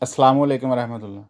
अस्सलाम वालेकुम रहमतुल्लाह।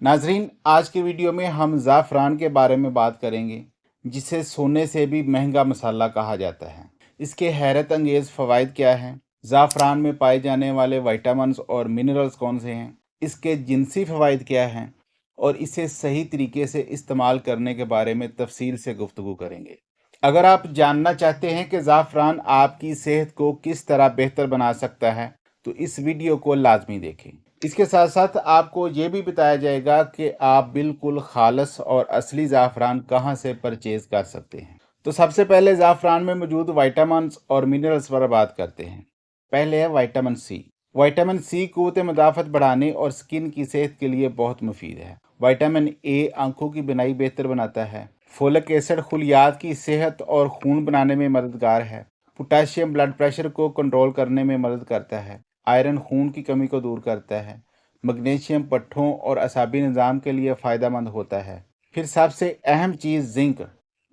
नाजरीन, आज की वीडियो में हम ज़ाफ़रान के बारे में बात करेंगे, जिसे सोने से भी महंगा मसाला कहा जाता है। इसके हैरत अंगेज़ फ़वाइद क्या हैं? ज़ाफ़रान में पाए जाने वाले विटामिन्स और मिनरल्स कौन से हैं? इसके जिनसी फ़वाइद क्या हैं? और इसे सही तरीके से इस्तेमाल करने के बारे में तफसील से गुफ्तगू करेंगे। अगर आप जानना चाहते हैं कि ज़ाफ़रान आपकी सेहत को किस तरह बेहतर बना सकता है, तो इस वीडियो को लाजमी देखें। इसके साथ साथ आपको ये भी बताया जाएगा कि आप बिल्कुल खालस और असली ज़ाफ़रान कहाँ से परचेज़ कर सकते हैं। तो सबसे पहले ज़ाफ़रान में मौजूद विटामिन्स और मिनरल्स पर बात करते हैं। पहले है विटामिन सी। विटामिन सी क़ुव्वत मदाफ़त बढ़ाने और स्किन की सेहत के लिए बहुत मुफीद है। विटामिन ए आंखों की बिनाई बेहतर बनाता है। फोलिक एसिड खुलियात की सेहत और खून बनाने में मददगार है। पोटाशियम ब्लड प्रेशर को कंट्रोल करने में मदद करता है। आयरन खून की कमी को दूर करता है। मैग्नीशियम पट्ठों और असाबी निज़ाम के लिए फ़ायदेमंद होता है। फिर सबसे अहम चीज़ जिंक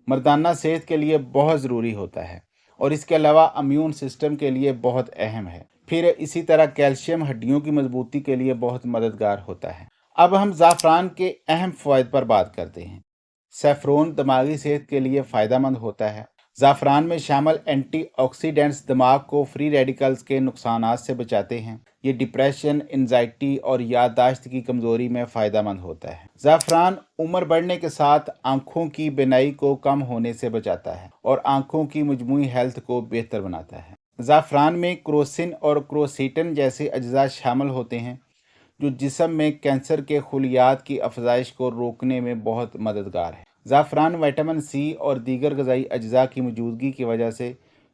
मर्दाना सेहत के लिए बहुत ज़रूरी होता है और इसके अलावा इम्यून सिस्टम के लिए बहुत अहम है। फिर इसी तरह कैल्शियम हड्डियों की मजबूती के लिए बहुत मददगार होता है। अब हम ज़ाफ़रान के अहम फ़वाइद पर बात करते हैं। सैफ़रोन दिमागी सेहत के लिए फ़ायदेमंद होता है। ज़ाफ़रान में शामिल एंटीऑक्सीडेंट्स दिमाग को फ्री रेडिकल्स के नुकसानात से बचाते हैं। ये डिप्रेशन, एंजाइटी और याददाश्त की कमज़ोरी में फ़ायदेमंद होता है। ज़ाफ़रान उम्र बढ़ने के साथ आँखों की बिनाई को कम होने से बचाता है और आँखों की मजमूई हेल्थ को बेहतर बनाता है। ज़ाफ़रान में क्रोसिन और क्रोसीटिन जैसे अज्जा शामिल होते हैं, जो जिस्म में कैंसर के खुलियात की अफजाइश को रोकने में बहुत मददगार है। ज़ाफ़रान विटामिन सी और दीगर ग़िज़ाई अज्जा की मौजूदगी की वजह से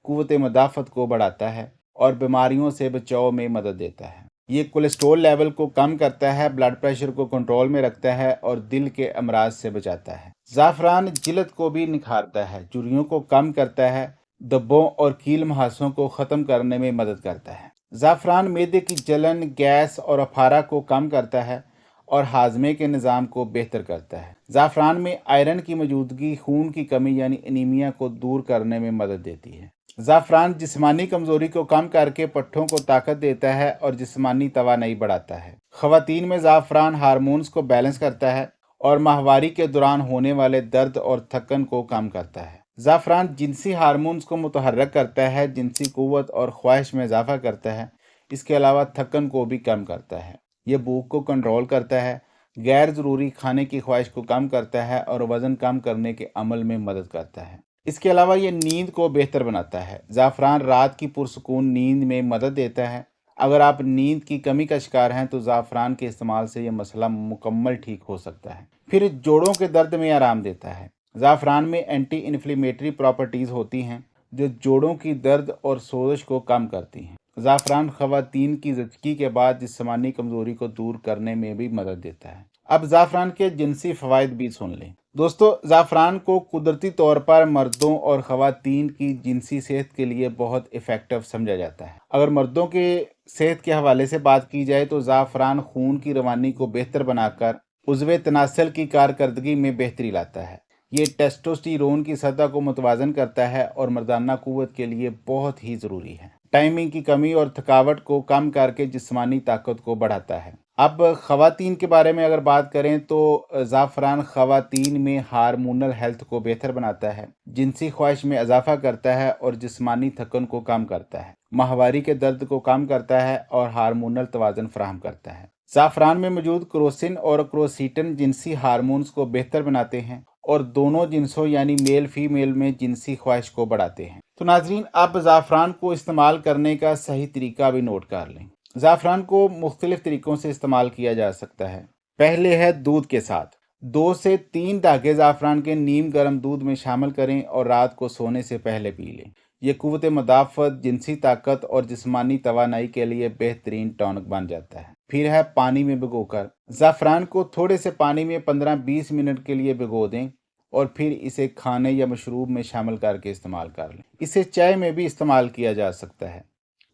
क़ुव्वत मदाफ़त को बढ़ाता है और बीमारियों से बचाव में मदद देता है। ये कोलेस्ट्रॉल लेवल को कम करता है, ब्लड प्रेशर को कंट्रोल में रखता है और दिल के अमराज से बचाता है। ज़ाफ़रान जिल्द को भी निखारता है, झुर्रियों को कम करता है, धब्बों और कील मुहासों को ख़त्म करने में मदद करता है। ज़ाफ़रान मैदे की जलन, गैस और अफारा को कम करता है और हाजमे के निज़ाम को बेहतर करता है। ज़ाफ़रान में आयरन की मौजूदगी खून की कमी यानी एनीमिया को दूर करने में मदद देती है। ज़ाफ़रान जिस्मानी कमज़ोरी को कम करके पट्ठों को ताकत देता है और जिस्मानी तवानाई बढ़ाता है। ख़वातीन में ज़ाफ़रान हार्मोन्स को बैलेंस करता है और माहवारी के दौरान होने वाले दर्द और थकन को कम करता है। ज़ाफ़रान जिनसी हार्मोन्स को मुतहर्रिक करता है, जिनसी क़ुव्वत और ख्वाहिश में इजाफ़ा करता है। इसके अलावा थकन को भी कम करता है। ये भूख को कंट्रोल करता है, गैर ज़रूरी खाने की ख्वाहिश को कम करता है और वज़न कम करने के अमल में मदद करता है। इसके अलावा ये नींद को बेहतर बनाता है। ज़ाफ़रान रात की पुरसुकून नींद में मदद देता है। अगर आप नींद की कमी का शिकार हैं तो ज़ाफ़रान के इस्तेमाल से यह मसला मुकम्मल ठीक हो सकता है। फिर जोड़ों के दर्द में आराम देता है। ज़ाफ़रान में एंटी इन्फ्लेमेटरी प्रॉपर्टीज़ होती हैं, जो जोड़ों की दर्द और सोजश को कम करती हैं। ज़ाफ़रान ख़वातीन की ज़चगी के बाद जिस्मानी कमज़ोरी को दूर करने में भी मदद देता है। अब ज़ाफ़रान के जिनसी फ़वाइद भी सुन लें। दोस्तों, ज़ाफ़रान को कुदरती तौर पर मर्दों और ख़वातीन की जिनसी सेहत के लिए बहुत इफ़ेक्टिव समझा जाता है। अगर मर्दों के सेहत के हवाले से बात की जाए तो ज़ाफ़रान खून की रवानी को बेहतर बनाकर उज़्वे तनासल की कारकर्दगी में बेहतरी लाता है। ये टेस्टोस्टेरोन की सतह को मुतवाज़न करता है और मर्दाना क़ुव्वत के लिए बहुत ही ज़रूरी है। टाइमिंग की कमी और थकावट को कम करके जिस्मानी ताकत को बढ़ाता है। अब ख़वातीन के बारे में अगर बात करें तो ज़ाफ़रान ख़वातीन में हार्मोनल हेल्थ को बेहतर बनाता है, जिनसी ख्वाहिश में इजाफ़ा करता है और जिस्मानी थकन को कम करता है, माहवारी के दर्द को कम करता है और हार्मोनल तवाज़ुन फराहम करता है। ज़ाफ़रान में मौजूद क्रोसिन और क्रोसीटिन जिनसी हार्मोन्स को बेहतर बनाते हैं और दोनों जिन्सों यानी मेल फीमेल में जिनसी ख्वाहिश को बढ़ाते हैं। तो नाज़रीन, आप ज़ाफ़रान को इस्तेमाल करने का सही तरीका भी नोट कर लें। ज़ाफ़रान को मुख्तलिफ़ तरीक़ों से इस्तेमाल किया जा सकता है। पहले है दूध के साथ। 2 से 3 धागे ज़ाफ़रान के नीम गर्म दूध में शामिल करें और रात को सोने से पहले पी लें। ये क़ुव्वत मदाफ़त, जिनसी ताकत और जिस्मानी तवानाई के लिए बेहतरीन टॉनिक बन जाता है। फिर है पानी में भिगोकर। ज़ाफ़रान को थोड़े से पानी में 15-20 मिनट के लिए भिगो दें और फिर इसे खाने या मशरूब में शामिल करके इस्तेमाल कर लें। इसे चाय में भी इस्तेमाल किया जा सकता है।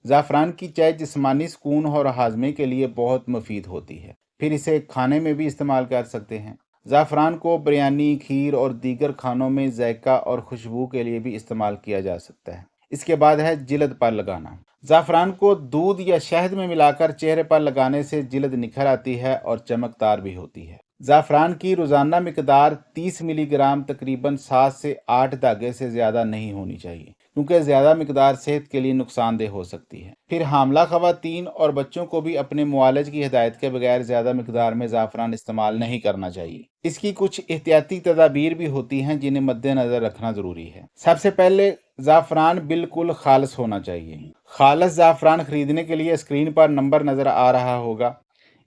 ज़ाफ़रान की चाय जिस्मानी सुकून और हाजमे के लिए बहुत मुफीद होती है। फिर इसे खाने में भी इस्तेमाल कर सकते हैं। ज़ाफ़रान को बिरयानी, खीर और दीगर खानों में जायका और खुशबू के लिए भी इस्तेमाल किया जा सकता है। इसके बाद है जिल्द पर लगाना। ज़ाफ़रान को दूध या शहद में मिलाकर चेहरे पर लगाने से जिल्द निखर आती है और चमकदार भी होती है। ज़ाफ़रान की रोज़ाना मिकदार 30 मिलीग्राम तकरीबन 7 से 8 धागे से ज़्यादा नहीं होनी चाहिए, क्योंकि ज़्यादा मिकदार सेहत के लिए नुकसानदेह हो सकती है। फिर हामला ख़वातीन और बच्चों को भी अपने मुआलिज की हिदायत के बगैर ज़्यादा मिकदार में ज़ाफ़रान इस्तेमाल नहीं करना चाहिए। इसकी कुछ एहतियाती तदाबीर भी होती हैं जिन्हें मद्देनज़र रखना ज़रूरी है। सबसे पहले ज़ाफ़रान बिल्कुल खालिस होना चाहिए। खालिस ज़ाफ़रान ख़रीदने के लिए स्क्रीन पर नंबर नज़र आ रहा होगा,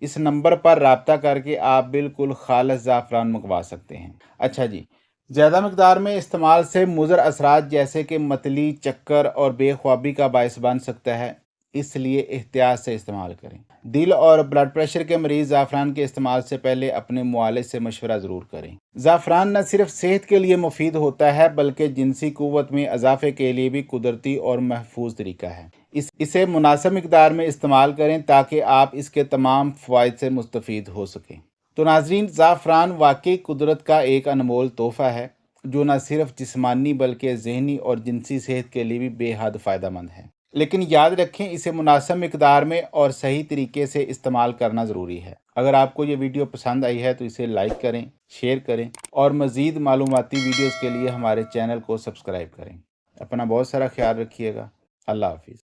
इस नंबर पर राब्ता करके आप बिल्कुल खालिस ज़ाफ़रान मंगवा सकते हैं। अच्छा जी, ज़्यादा मिकदार में इस्तेमाल से मुज़र असरात जैसे कि मतली, चक्कर और बेख्वाबी का बायस बन सकता है, इसलिए एहतियात से इस्तेमाल करें। दिल और ब्लड प्रेशर के मरीज़ ज़ाफ़रान के इस्तेमाल से पहले अपने मुआलिज से मशवरा ज़रूर करें। ज़ाफ़रान न सिर्फ सेहत के लिए मुफीद होता है बल्कि जिनसी क़ुव्वत में इजाफे के लिए भी कुदरती और महफूज तरीका है। इसे मुनासिब मिकदार में इस्तेमाल करें ताकि आप इसके तमाम फ़वाइद से मुस्तफ़ीद हो सकें। तो नाज़रीन, ज़ाफ़रान वाकई कुदरत का एक अनमोल तोहफ़ा है जो न सिर्फ जिस्मानी बल्कि ज़हनी और जिनसी सेहत के लिए भी बेहद फ़ायदेमंद है। लेकिन याद रखें, इसे मुनासिब मिकदार में और सही तरीके से इस्तेमाल करना ज़रूरी है। अगर आपको ये वीडियो पसंद आई है तो इसे लाइक करें, शेयर करें और मज़ीद मालूमाती वीडियोज़ के लिए हमारे चैनल को सब्सक्राइब करें। अपना बहुत सारा ख्याल रखिएगा। अल्लाह हाफ़िज़।